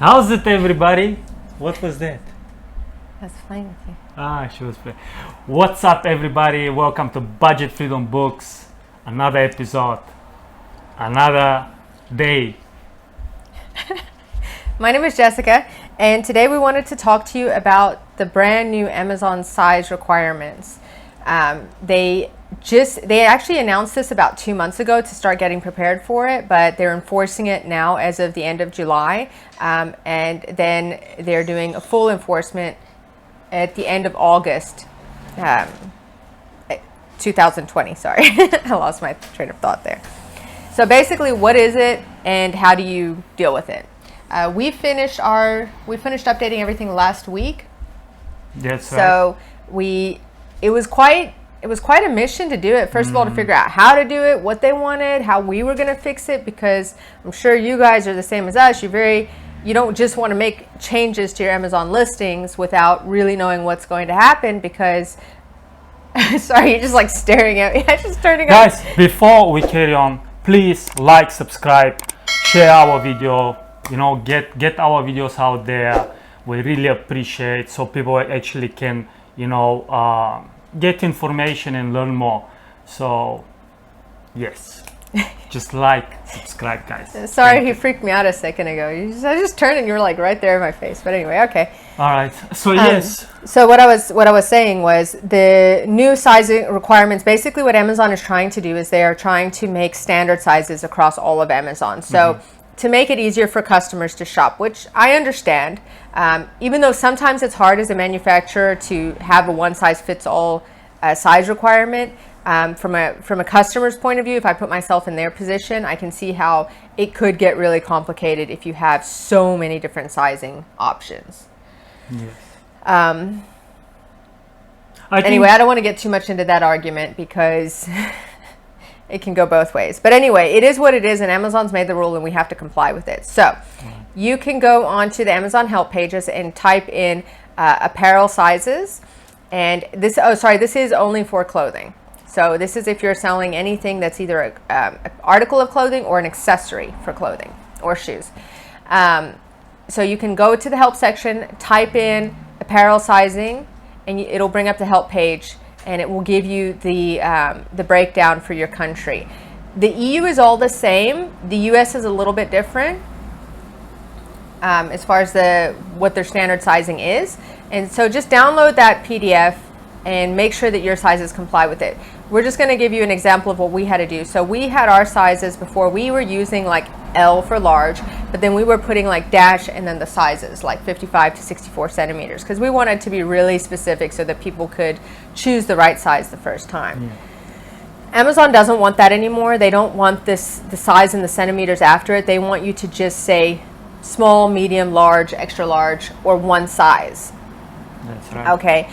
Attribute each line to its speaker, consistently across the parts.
Speaker 1: How's it, everybody? What was that?
Speaker 2: I was playing with you.
Speaker 1: She was playing. What's up, everybody? Welcome to Budget Freedom Books. Another episode, another day.
Speaker 2: My name is Jessica, and today we wanted to talk to you about the brand new Amazon size requirements. They actually announced this about 2 months ago to start getting prepared for it, but they're enforcing it now as of the end of July, and then they're doing a full enforcement at the end of August 2020. Sorry, I lost my train of thought there. So basically, what is it and how do you deal with it? We finished updating everything last week.
Speaker 1: That's right.
Speaker 2: So it was quite a mission to do it. First of all, to figure out how to do it, what they wanted, how we were going to fix it, because I'm sure you guys are the same as us. You don't just want to make changes to your Amazon listings without really knowing what's going to happen, because sorry, you're just like staring at me. I'm just turning on.
Speaker 1: Guys, before we carry on, please like, subscribe, share our video, get our videos out there. We really appreciate, so people actually can, get information and learn more. So, yes, just like, subscribe, guys.
Speaker 2: Sorry, he freaked me out a second ago. I just turned and you were like right there in my face. But anyway, okay.
Speaker 1: All right. So yes.
Speaker 2: So what I was saying was the new sizing requirements. Basically, what Amazon is trying to do is they are trying to make standard sizes across all of Amazon. So to make it easier for customers to shop, which I understand, even though sometimes it's hard as a manufacturer to have a one size fits all size requirement. From a customer's point of view, if I put myself in their position, I can see how it could get really complicated if you have so many different sizing options.
Speaker 1: Yes.
Speaker 2: Anyway, I don't want to get too much into that argument because it can go both ways. But anyway, it is what it is, and Amazon's made the rule and we have to comply with it. So you can go onto the Amazon help pages and type in apparel sizes. And this is only for clothing. So this is if you're selling anything that's either an article of clothing or an accessory for clothing or shoes. So you can go to the help section, type in apparel sizing, and it'll bring up the help page, and it will give you the breakdown for your country. The EU is all the same. The US is a little bit different as far as what their standard sizing is. And so just download that PDF and make sure that your sizes comply with it. We're just going to give you an example of what we had to do. So we had our sizes before. We were using like L for large, but then we were putting like dash and then the sizes like 55 to 64 centimeters because we wanted to be really specific so that people could choose the right size the first time. Amazon doesn't want that anymore. They don't want the size and the centimeters after it. They want you to just say small, medium, large, extra large, or one size.
Speaker 1: That's right.
Speaker 2: Okay.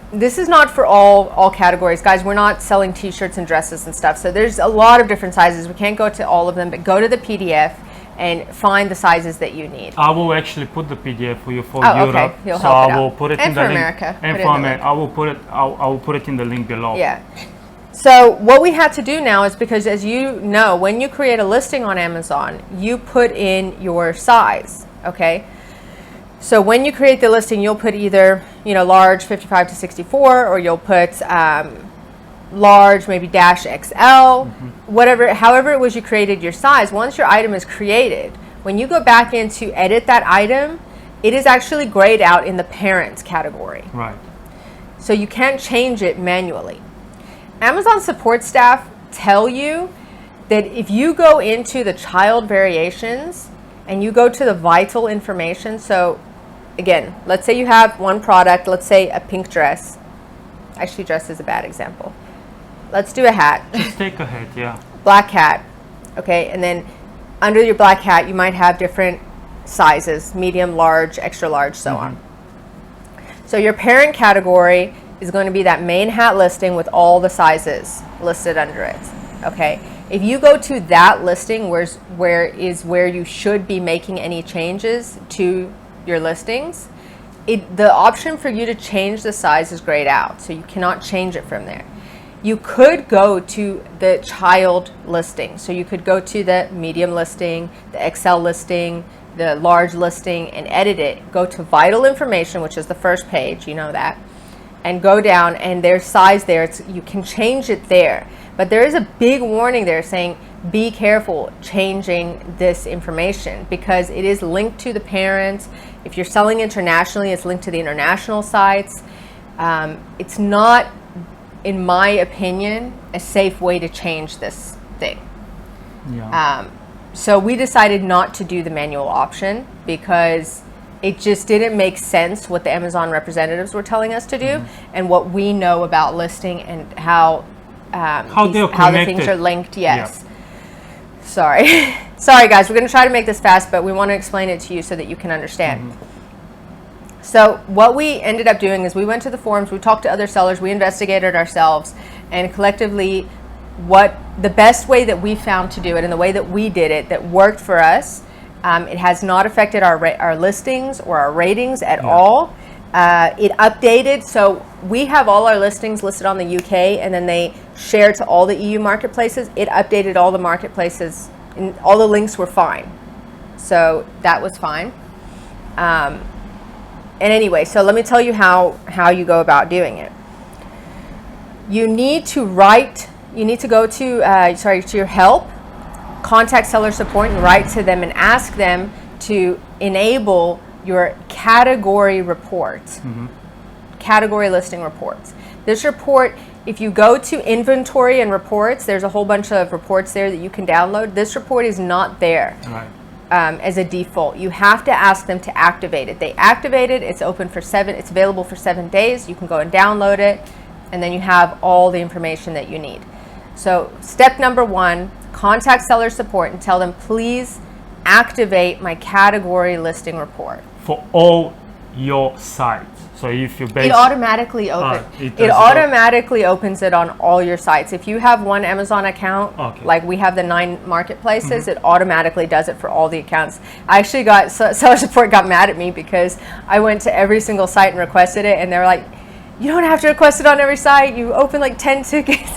Speaker 2: This is not for all categories, guys. We're not selling t-shirts and dresses and stuff. So there's a lot of different sizes. We can't go to all of them, but go to the PDF and find the sizes that you need.
Speaker 1: I will actually put the PDF for you for Europe.
Speaker 2: Okay. You'll
Speaker 1: so
Speaker 2: help it
Speaker 1: I will
Speaker 2: out.
Speaker 1: put it
Speaker 2: And
Speaker 1: in
Speaker 2: for
Speaker 1: the link.
Speaker 2: America.
Speaker 1: And
Speaker 2: Put it
Speaker 1: for
Speaker 2: in the
Speaker 1: America, I will put it in the link below.
Speaker 2: Yeah. So what we had to do now is, because as you know, when you create a listing on Amazon, you put in your size, okay? So when you create the listing, you'll put either, large 55 to 64, or you'll put large, maybe dash XL, however it was you created your size. Once your item is created, when you go back in to edit that item, it is actually grayed out in the parents category.
Speaker 1: Right.
Speaker 2: So you can't change it manually. Amazon support staff tell you that if you go into the child variations and you go to the vital information, so again, let's say you have one product, let's say a pink dress. Actually, dress is a bad example. Let's do a hat.
Speaker 1: Just take a hat, yeah.
Speaker 2: Black hat, okay? And then under your black hat, you might have different sizes, medium, large, extra large, so on. So your parent category is going to be that main hat listing with all the sizes listed under it, okay? If you go to that listing where you should be making any changes to your listings, the option for you to change the size is grayed out, so you cannot change it from there. You could go to the child listing. So you could go to the medium listing, the XL listing, the large listing and edit it, go to vital information, which is the first page, you know that, and go down, and there's size there. You can change it there. But there is a big warning there saying, be careful changing this information because it is linked to the parents. If you're selling internationally, it's linked to the international sites. It's not, in my opinion, a safe way to change this thing.
Speaker 1: Yeah.
Speaker 2: So we decided not to do the manual option because it just didn't make sense what the Amazon representatives were telling us to do and what we know about listing and how the things are linked. Yes. Yeah. Sorry. Sorry guys, we're going to try to make this fast, but we want to explain it to you so that you can understand. So what we ended up doing is we went to the forums, we talked to other sellers, we investigated ourselves, and collectively what the best way that we found to do it and the way that we did it that worked for us, it has not affected our listings or our ratings at all. It updated, so we have all our listings listed on the UK and then they share to all the EU marketplaces. It updated all the marketplaces and all the links were fine. So that was fine. And anyway, so let me tell you how you go about doing it. You need to go to your help, contact seller support, and write to them and ask them to enable your category reports, category listing reports. This report, if you go to inventory and reports, there's a whole bunch of reports there that you can download. This report is not there.
Speaker 1: Right.
Speaker 2: As a default. You have to ask them to activate it. They activate it, it's available for 7 days. You can go and download it, and then you have all the information that you need. So step number 1, contact seller support and tell them, please activate my category listing report.
Speaker 1: For all your sites. So if you
Speaker 2: it automatically opens it on all your sites. If you have one Amazon account, like we have the 9 marketplaces, it automatically does it for all the accounts. I actually seller support got mad at me because I went to every single site and requested it, and they were like, you don't have to request it on every site. You open like 10 tickets.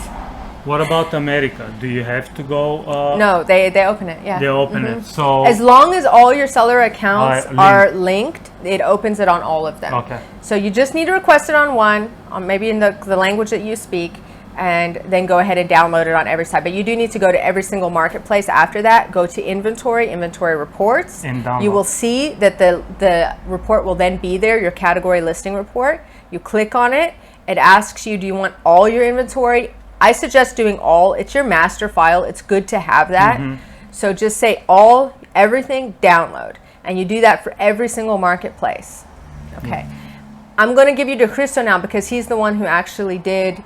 Speaker 1: What about America? Do you have to go?
Speaker 2: No, they open it. Yeah,
Speaker 1: they open it. So
Speaker 2: as long as all your seller accounts are linked, it opens it on all of them.
Speaker 1: Okay.
Speaker 2: So you just need to request it on one, maybe in the language that you speak, and then go ahead and download it on every site. But you do need to go to every single marketplace after that. Go to inventory reports.
Speaker 1: And download.
Speaker 2: You will see that the report will then be there, your category listing report. You click on it. It asks you, do you want all your inventory? I suggest doing all. It's your master file. It's good to have that. So just say everything, download. And you do that for every single marketplace. Okay. I'm going to give you to Cristo now because he's the one who actually did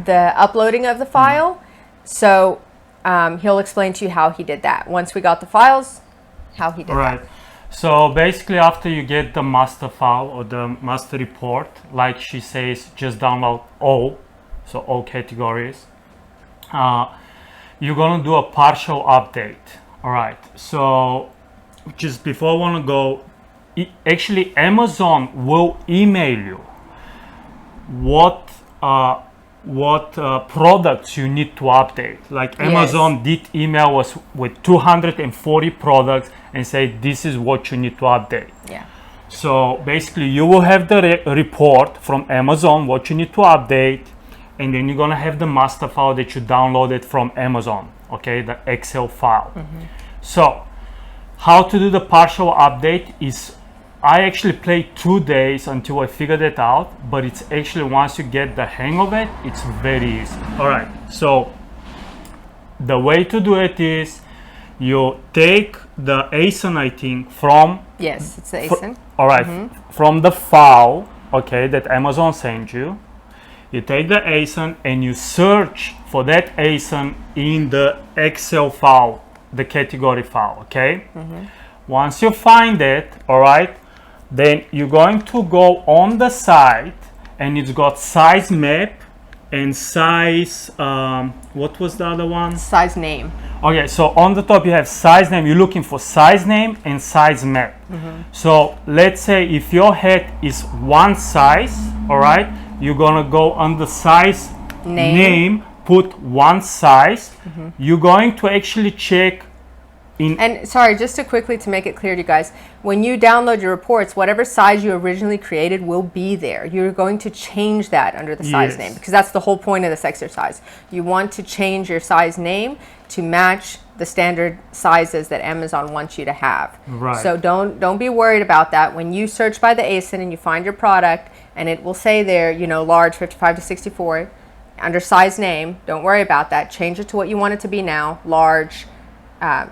Speaker 2: the uploading of the file. So he'll explain to you how he did that. Once we got the files, how he did that.
Speaker 1: So basically after you get the master file or the master report, like she says, just download all. So all categories. You're gonna do a partial update. All right. So just before I wanna go, actually Amazon will email you what products you need to update. Like Amazon did email us with 240 products and say this is what you need to update.
Speaker 2: Yeah.
Speaker 1: So basically you will have the report from Amazon what you need to update. And then you're gonna have the master file that you downloaded from Amazon, okay, the Excel file. So how to do the partial update is, I actually played 2 days until I figured it out, but it's actually once you get the hang of it, it's very easy. All right, so the way to do it is you take the ASIN, I think, from...
Speaker 2: Yes, it's the ASIN.
Speaker 1: All right, from the file, okay, that Amazon sent you. You take the ASIN and you search for that ASIN in the Excel file, the category file, okay? Once you find it, all right, then you're going to go on the site and it's got size map and size, what was the other one?
Speaker 2: Size name.
Speaker 1: Okay, so on the top you have size name. You're looking for size name and size map. So let's say if your head is one size, all right, you're gonna go on the size name, put one size. You're going to actually check
Speaker 2: And sorry, just to quickly to make it clear to you guys, when you download your reports, whatever size you originally created will be there. You're going to change that under the size name, because that's the whole point of this exercise. You want to change your size name to match the standard sizes that Amazon wants you to have.
Speaker 1: Right.
Speaker 2: So don't be worried about that. When you search by the ASIN and you find your product, and it will say there, you know, large 55 to 64 under size name, don't worry about that. Change it to what you want it to be now, large,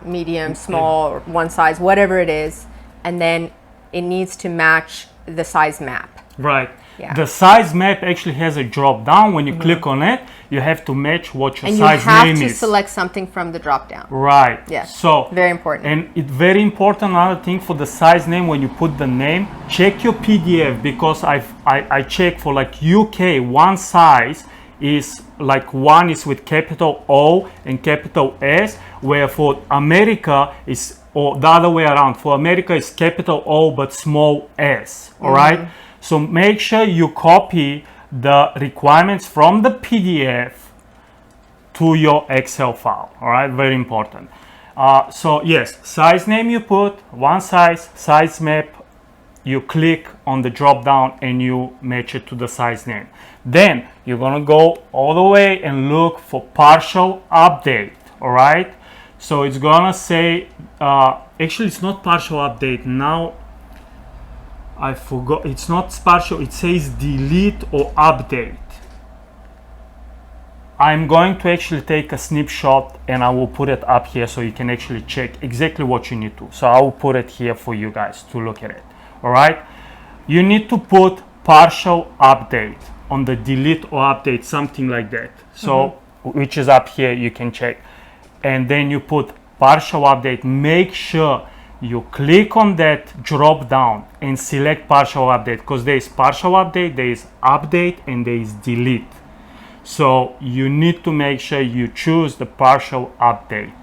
Speaker 2: medium, small, or one size, whatever it is, and then it needs to match the size map.
Speaker 1: Right.
Speaker 2: Yeah.
Speaker 1: The size map actually has a drop down. When you click on it, you have to match what your
Speaker 2: And
Speaker 1: size
Speaker 2: you have
Speaker 1: name
Speaker 2: to
Speaker 1: is.
Speaker 2: select something from the drop down.
Speaker 1: Right.
Speaker 2: Yes.
Speaker 1: So
Speaker 2: very important.
Speaker 1: And it's very important, another thing for the size name, when you put the name, check your PDF, because I check for like UK, one size is like one is with capital O and capital S, where for America is, or the other way around, for America is capital O but small s. All right. So make sure you copy the requirements from the PDF to your Excel file. All right, very important. So yes, size name you put, one size map, you click on the drop down and you match it to the size name. Then you're gonna go all the way and look for partial update. All right, so it's gonna say, actually it's not partial update now. I forgot, it's not partial, it says delete or update. I'm going to actually take a snapshot and I will put it up here so you can actually check exactly what you need to. So I will put it here for you guys to look at it. All right, you need to put partial update on the delete or update, something like that. So which is up here, you can check. And then you put partial update. Make sure you click on that drop down and select partial update, because there is partial update, there is update, and there is delete. So you need to make sure you choose the partial update.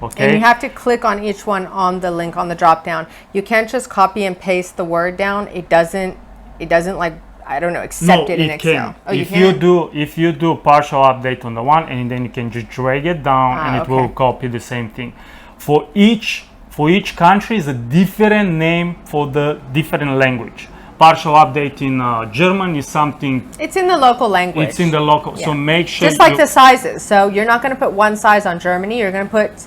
Speaker 1: Okay.
Speaker 2: And you have to click on each one on the link on the drop down. You can't just copy and paste the word down. It doesn't like, I don't know, accept it in Excel. Oh,
Speaker 1: if you do partial update on the one, and then you can just drag it down and it will copy the same thing. For each country is a different name for the different language. Partial update in German is something.
Speaker 2: It's in the local language.
Speaker 1: It's in the local. Yeah. So make sure.
Speaker 2: Just like the sizes. So you're not going to put one size on Germany. You're going to put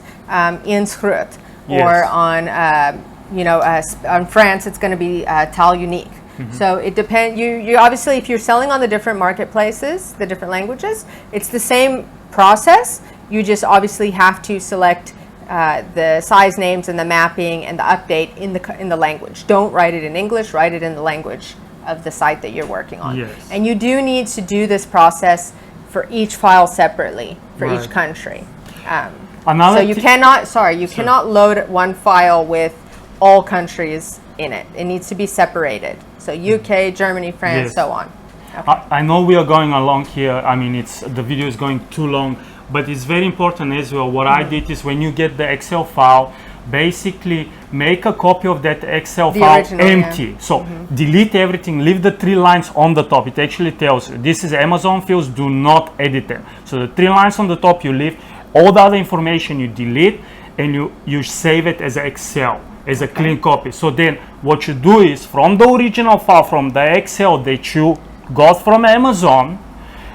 Speaker 2: Innsbruck, or on on France it's going to be Tal Unique. So it depends. You obviously, if you're selling on the different marketplaces, the different languages, it's the same process. You just obviously have to select the size names and the mapping and the update in the language. Don't write it in English. Write it in the language of the site that you're working on.
Speaker 1: Yes.
Speaker 2: And you do need to do this process for each file separately for each country. So you cannot load one file with all countries in it. It needs to be separated. So UK, Germany, France, so on. Okay.
Speaker 1: I know we are going along here. I mean, the video is going too long, but it's very important as well. What I did is, when you get the Excel file, basically make a copy of that Excel file empty. So delete everything, leave the 3 lines on the top. It actually tells you this is Amazon fields, do not edit them. So the 3 lines on the top you leave, all the other information you delete, and you save it as an Excel, as a clean copy. So then what you do is, from the original file, from the Excel that you got from Amazon,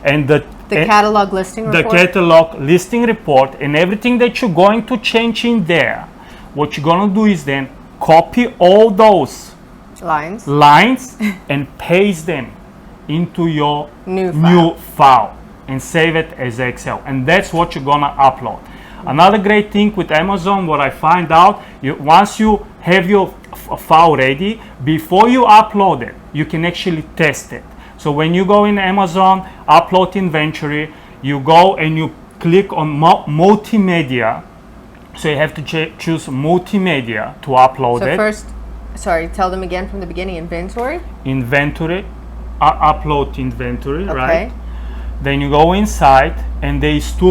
Speaker 1: and the
Speaker 2: catalog listing report?
Speaker 1: The catalog listing report and everything that you're going to change in there, what you're going to do is then copy all those lines and paste them into your new file and save it as Excel. And that's what you're going to upload. Another great thing with Amazon, what I find out, once you have your file ready, before you upload it, you can actually test it. So when you go in Amazon, upload inventory, you go and you click on multimedia. So you have to choose multimedia to upload it.
Speaker 2: So first, tell them again from the beginning, inventory?
Speaker 1: Inventory, upload inventory, right? Then you go inside, and there is 2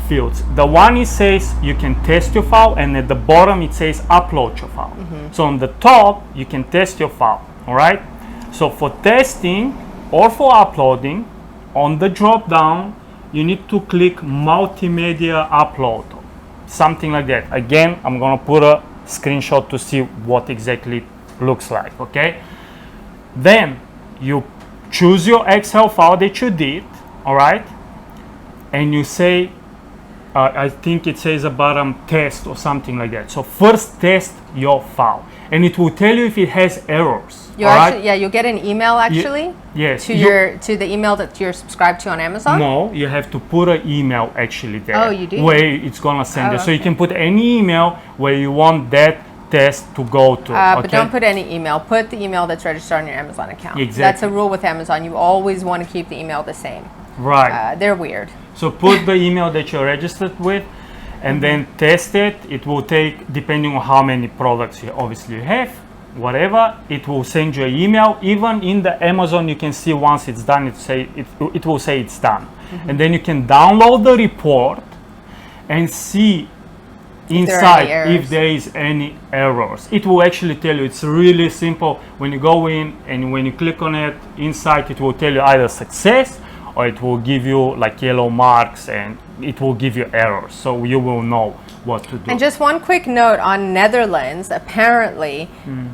Speaker 1: fields. The one, it says you can test your file, and at the bottom it says upload your file. So on the top, you can test your file, all right? So for testing or for uploading, on the drop down, you need to click multimedia upload. something like that. Again, I'm gonna put a screenshot to see what exactly it looks like. Okay, then you choose your Excel file that you did, all right, and you say, I think it says about test or something like that. So first test your file, and it will tell you if it has errors.
Speaker 2: You actually, yeah, you'll get an email actually.
Speaker 1: Yes.
Speaker 2: To the email that you're subscribed to on Amazon.
Speaker 1: No, you have to put an email actually there.
Speaker 2: Oh, you do?
Speaker 1: Where it's gonna send you. So you
Speaker 2: okay.
Speaker 1: can put any email where you want that test to go to.
Speaker 2: But don't put any email. Put the email that's registered on your Amazon account.
Speaker 1: Exactly.
Speaker 2: That's a rule with Amazon. You always want to keep the email the same.
Speaker 1: Right.
Speaker 2: They're weird.
Speaker 1: So put the email that you're registered with, and then test it. It will take, depending on how many products you obviously have, whatever, it will send you an email. Even in the Amazon, you can see once it's done, it will say it's done. And then you can download the report and see inside if there is any errors. It will actually tell you. It's really simple. When you go in and when you click on it, inside it will tell you either success, or it will give you like yellow marks, and it will give you errors, so you will know what to do.
Speaker 2: And just one quick note on Netherlands, apparently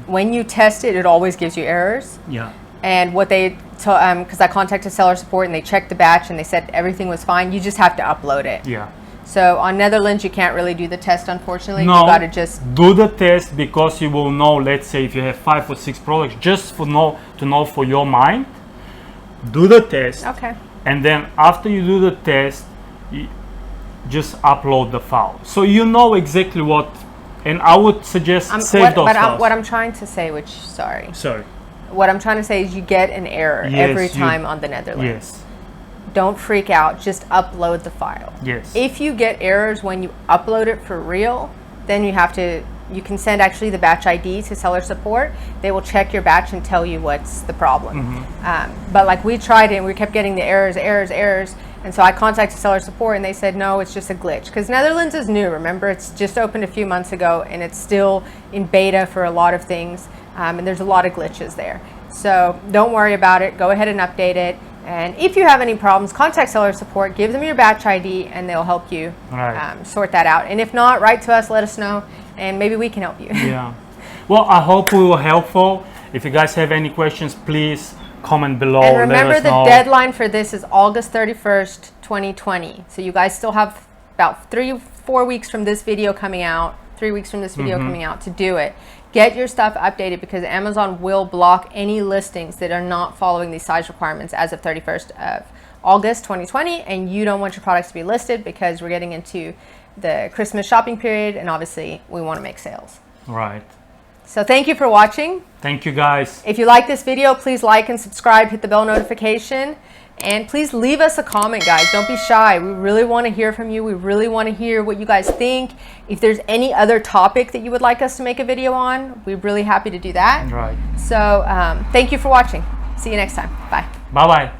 Speaker 2: when you test it, it always gives you errors.
Speaker 1: Yeah.
Speaker 2: And what they because I contacted seller support and they checked the batch and they said everything was fine, you just have to upload it.
Speaker 1: Yeah.
Speaker 2: So on Netherlands, you can't really do the test, unfortunately.
Speaker 1: No,
Speaker 2: you got to just
Speaker 1: do the test, because you will know, let's say if you have 5 or 6 products, just to know for your mind, do the test.
Speaker 2: Okay.
Speaker 1: And then after you do the test, you just upload the file, so you know exactly what. And I would suggest save those files.
Speaker 2: What I'm trying to say, sorry,
Speaker 1: Sorry.
Speaker 2: what I'm trying to say is you get an error every time on the Netherlands.
Speaker 1: Yes.
Speaker 2: Don't freak out. Just upload the file.
Speaker 1: Yes.
Speaker 2: If you get errors when you upload it for real, then you can send actually the batch ID to seller support. They will check your batch and tell you what's the problem. But like we tried it and we kept getting the errors. And so I contacted seller support and they said, no, it's just a glitch. Because Netherlands is new, remember? It's just opened a few months ago and it's still in beta for a lot of things. And there's a lot of glitches there. So don't worry about it. Go ahead and update it. And if you have any problems, contact seller support, give them your batch ID, and they'll help you sort that out. And if not, write to us, let us know, and maybe we can help you.
Speaker 1: Yeah. Well, I hope we were helpful. If you guys have any questions, please comment below.
Speaker 2: And remember,
Speaker 1: let us know.
Speaker 2: the deadline for this is August 31st, 2020. So you guys still have about 3-4 weeks from this video coming out, 3 weeks from this video coming out to do it. Get your stuff updated, because Amazon will block any listings that are not following these size requirements as of 31st of August 2020, and you don't want your products to be listed because we're getting into the Christmas shopping period, and obviously we want to make sales.
Speaker 1: Right.
Speaker 2: So thank you for watching.
Speaker 1: Thank you, guys.
Speaker 2: If you like this video, please like and subscribe, hit the bell notification, and please leave us a comment, guys. Don't be shy. We really want to hear from you. We really want to hear what you guys think. If there's any other topic that you would like us to make a video on, we're really happy to do that.
Speaker 1: Right.
Speaker 2: So thank you for watching. See you next time. Bye.
Speaker 1: Bye-bye.